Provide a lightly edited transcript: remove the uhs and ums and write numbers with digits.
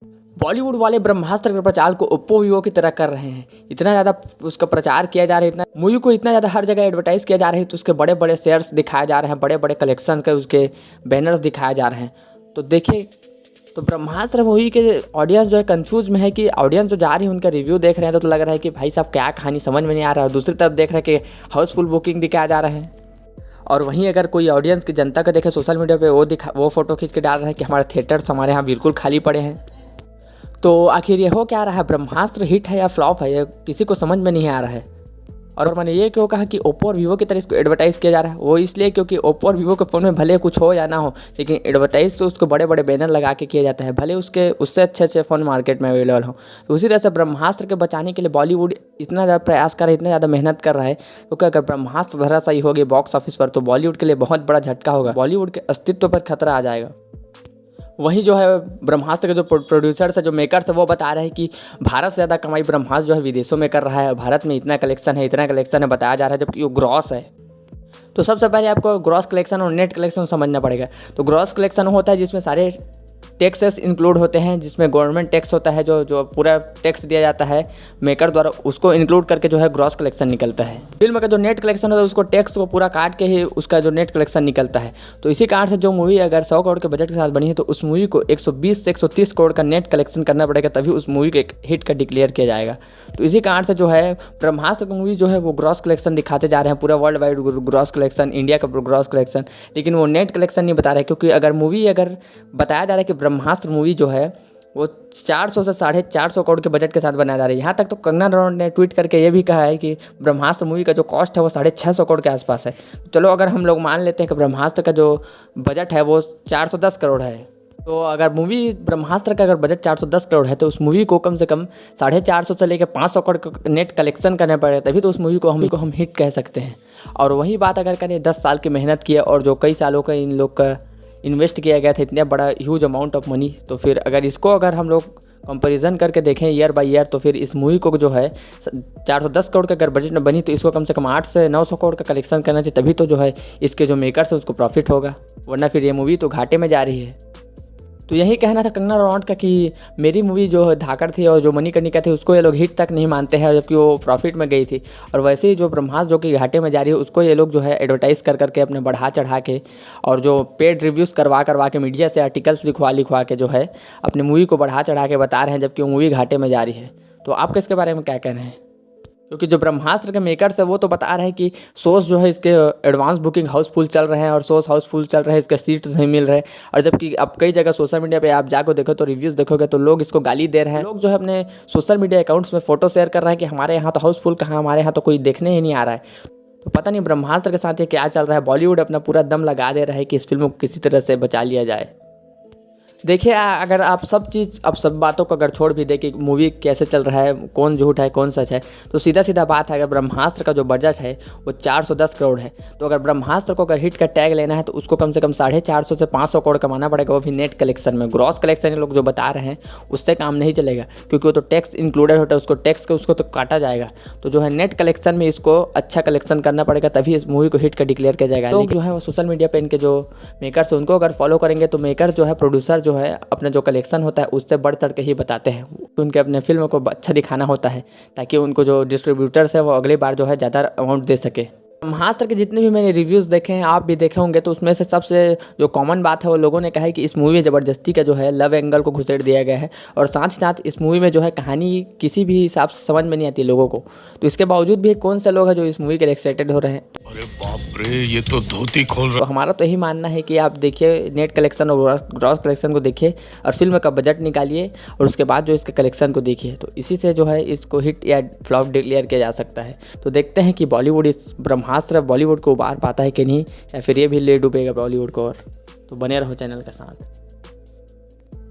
बॉलीवुड वाले ब्रह्मास्त्र के प्रचार को ओप्पो वीवो की तरह कर रहे हैं। इतना ज़्यादा उसका प्रचार किया जा रहा है, इतना मूवी को इतना ज़्यादा हर जगह एडवर्टाइज़ किया जा रहा है, तो उसके बड़े बड़े शेयर्स दिखाए जा रहे हैं, बड़े बड़े कलेक्शन के उसके बैनर्स दिखाए जा रहे हैं। तो देखिए, तो ब्रह्मास्त्र मूवी के ऑडियंस जो है कंफ्यूज में है कि ऑडियंस जो जा रही है उनका रिव्यू देख रहे हैं तो लग रहा है कि भाई साहब क्या कहानी समझ में नहीं आ रहा है, और दूसरी तरफ देख रहे हैं कि हाउसफुल बुकिंग दिखाया जा रहा है। और वहीं अगर कोई ऑडियंस की जनता को देखे सोशल मीडिया पे वो फोटो खींच के डाल रहे हैं कि हमारे थिएटर्स हमारे यहाँ बिल्कुल खाली पड़े हैं। तो आखिर ये हो क्या रहा है, ब्रह्मास्त्र हिट है या फ्लॉप है, ये किसी को समझ में नहीं आ रहा है। और मैंने ये क्यों कहा कि ओप्पो और वीवो की तरह इसको एडवर्टाइज़ किया जा रहा है, वो इसलिए क्योंकि ओप्पो और वीवो के फ़ोन में भले कुछ हो या ना हो, लेकिन एडवर्टाइज़ तो उसको बड़े बड़े बैनर लगा के किया जाता है, भले उसके उससे अच्छे अच्छे फ़ोन मार्केट में अवेलेबल हो। तो उसी तरह से ब्रह्मास्त्र के बचाने के लिए बॉलीवुड इतना ज़्यादा प्रयास कर रहा है, इतना ज़्यादा मेहनत कर रहा है, क्योंकि अगर ब्रह्मास्त्र धराशायी होगी बॉक्स ऑफिस पर तो बॉलीवुड के लिए बहुत बड़ा झटका होगा, बॉलीवुड के अस्तित्व पर खतरा आ जाएगा। वहीं जो है ब्रह्मास्त्र के जो प्रोड्यूसर्स है, जो मेकर्स है, वो बता रहे हैं कि भारत से ज़्यादा कमाई ब्रह्मास्त्र जो है विदेशों में कर रहा है। भारत में इतना कलेक्शन है बताया जा रहा है, जबकि वो ग्रॉस है। तो सबसे पहले आपको ग्रॉस कलेक्शन और नेट कलेक्शन समझना पड़ेगा। तो ग्रॉस कलेक्शन होता है जिसमें सारे टैक्सेस इंक्लूड होते हैं, जिसमें गवर्नमेंट टैक्स होता है, जो पूरा टैक्स दिया जाता है मेकर द्वारा, उसको इंक्लूड करके जो है ग्रॉस कलेक्शन निकलता है। फिल्म का जो नेट कलेक्शन होता है उसको टैक्स को पूरा काट के ही उसका जो नेट कलेक्शन निकलता है। तो इसी कारण से जो मूवी अगर 100 करोड़ के बजट के साथ बनी है तो उस मूवी को 120 से 130 करोड़ का नेट कलेक्शन करना पड़ेगा, तभी उस मूवी को एक हिट का डिक्लेयर किया जाएगा। तो इसी कारण से जो है ब्रह्मास्त्र की मूवी जो है वो ग्रॉस कलेक्शन दिखाते जा रहे हैं, पूरा world wide gross collection, India का ग्रॉस कलेक्शन, लेकिन वो नेट कलेक्शन नहीं बता रहे, क्योंकि अगर बताया जा रहा है कि ब्रह्मास्त्र मूवी जो है वो 400 से 450 करोड़ के बजट के साथ बनाया जा रहा है। यहाँ तक तो कंगना रनौत ने ट्वीट करके ये भी कहा है कि ब्रह्मास्त्र मूवी का जो कॉस्ट है वो 650 करोड़ के आसपास है। तो चलो अगर हम लोग मान लेते हैं कि ब्रह्मास्त्र का जो बजट है वो 410 करोड़ है, तो अगर मूवी ब्रह्मास्त्र का अगर बजट 410 करोड़ है तो उस मूवी को कम से कम 450 से लेकर 500 करोड़ नेट कलेक्शन करना पड़ेगा, तभी तो उस मूवी को हम हिट कह सकते हैं। और वही बात अगर करें 10 साल की मेहनत की है और जो कई सालों का इन लोग का इन्वेस्ट किया गया था, इतना बड़ा ह्यूज अमाउंट ऑफ मनी, तो फिर अगर हम लोग कंपैरिजन करके देखें ईयर बाय ईयर, तो फिर इस मूवी को जो है 410 करोड़ का अगर बजट में बनी तो इसको कम से कम 800 से 900 करोड़ का कलेक्शन करना चाहिए, तभी तो जो है इसके जो मेकर्स है उसको प्रॉफिट होगा, वरना फिर ये मूवी तो घाटे में जा रही है। तो यही कहना था कंगना रनौत का कि मेरी मूवी जो धाकड़ थी और जो मणिकर्णिका थी उसको ये लोग हिट तक नहीं मानते हैं, जबकि वो प्रॉफिट में गई थी। और वैसे ही जो ब्रह्मास्त्र जो कि घाटे में जा रही है उसको ये लोग जो है एडवर्टाइज़ करके अपने बढ़ा चढ़ा के और जो पेड रिव्यूज़ करवा के मीडिया से आर्टिकल्स लिखवा के जो है अपनी मूवी को बढ़ा चढ़ा के बता रहे हैं, जबकि वो मूवी घाटे में जा रही है। तो आप इसके बारे में क्या कहना है? क्योंकि जो ब्रह्मास्त्र के मेकर्स है वो तो बता रहे हैं कि शोज़ जो है इसके एडवांस बुकिंग हाउसफुल चल रहे हैं और शोज़ हाउसफुल चल रहे हैं, इसके सीट्स नहीं मिल रहे हैं। और जबकि अब कई जगह सोशल मीडिया पे आप जाकर देखो तो रिव्यूज़ देखोगे तो लोग इसको गाली दे रहे हैं। लोग जो है अपने सोशल मीडिया अकाउंट्स में फ़ोटो शेयर कर रहे हैं कि हमारे यहाँ तो हाउसफुल कहाँ, हमारे यहाँ तो कोई देखने ही नहीं आ रहा है। तो पता नहीं ब्रह्मास्त्र के साथ ये क्या चल रहा है। बॉलीवुड अपना पूरा दम लगा दे रहा है कि इस फिल्म को किसी तरह से बचा लिया जाए। देखिए, अगर आप सब बातों को अगर छोड़ भी दें कि मूवी कैसे चल रहा है, कौन झूठ है कौन सच है, तो सीधा बात है, अगर ब्रह्मास्त्र का जो बजट है वो 410 करोड़ है, तो अगर ब्रह्मास्त्र को अगर हिट का टैग लेना है तो उसको कम से कम 450 से 500 करोड़ कमाना पड़ेगा, वो भी नेट कलेक्शन में। ग्रॉस कलेक्शन ये लोग जो बता रहे हैं उससे काम नहीं चलेगा, क्योंकि वो तो टैक्स इंक्लूडेड होता है, उसको टैक्स के उसको तो काटा जाएगा। तो जो है नेट कलेक्शन में इसको अच्छा कलेक्शन करना पड़ेगा, तभी इस मूवी को हिट का डिक्लेयर किया जाएगा। लोग जो है वो सोशल मीडिया पर इनके जो मेकर्स हैं उनको अगर फॉलो करेंगे तो मेकर जो है, प्रोड्यूसर जो है, अपना जो कलेक्शन होता है उससे बढ़ चढ़ के ही बताते हैं। उनके अपने फिल्म को अच्छा दिखाना होता है ताकि उनको जो डिस्ट्रीब्यूटर्स है वो अगली बार जो है ज़्यादा अमाउंट दे सके। ब्रह्मास्त्र के जितने भी मैंने रिव्यूज़ देखे हैं, आप भी देखे होंगे, तो उसमें से सबसे जो कॉमन बात है वो लोगों ने कहा है कि इस मूवी में ज़बरदस्ती का जो है लव एंगल को घुसेड़ दिया गया है, और साथ ही साथ इस मूवी में जो है कहानी किसी भी हिसाब से समझ में नहीं आती लोगों को। तो इसके बावजूद भी कौन से लोग हैं जो इस मूवी के लिए एक्साइटेड हो रहे हैं। अरे बाप रे, ये तो धोती खोल रहा। तो हमारा तो यही मानना है कि आप देखिए नेट कलेक्शन और ग्रॉस कलेक्शन को देखिए और फिल्म का बजट निकालिए और उसके बाद जो इसके कलेक्शन को देखिए, तो इसी से जो है इसको हिट या फ्लॉप डिक्लेयर किया जा सकता है। तो देखते हैं कि बॉलीवुड इस ब्रह्मास्त्र बॉलीवुड को उबार पाता है कि नहीं, या फिर ये भी ले डूबेगा बॉलीवुड को। और तो बने रहो चैनल के साथ।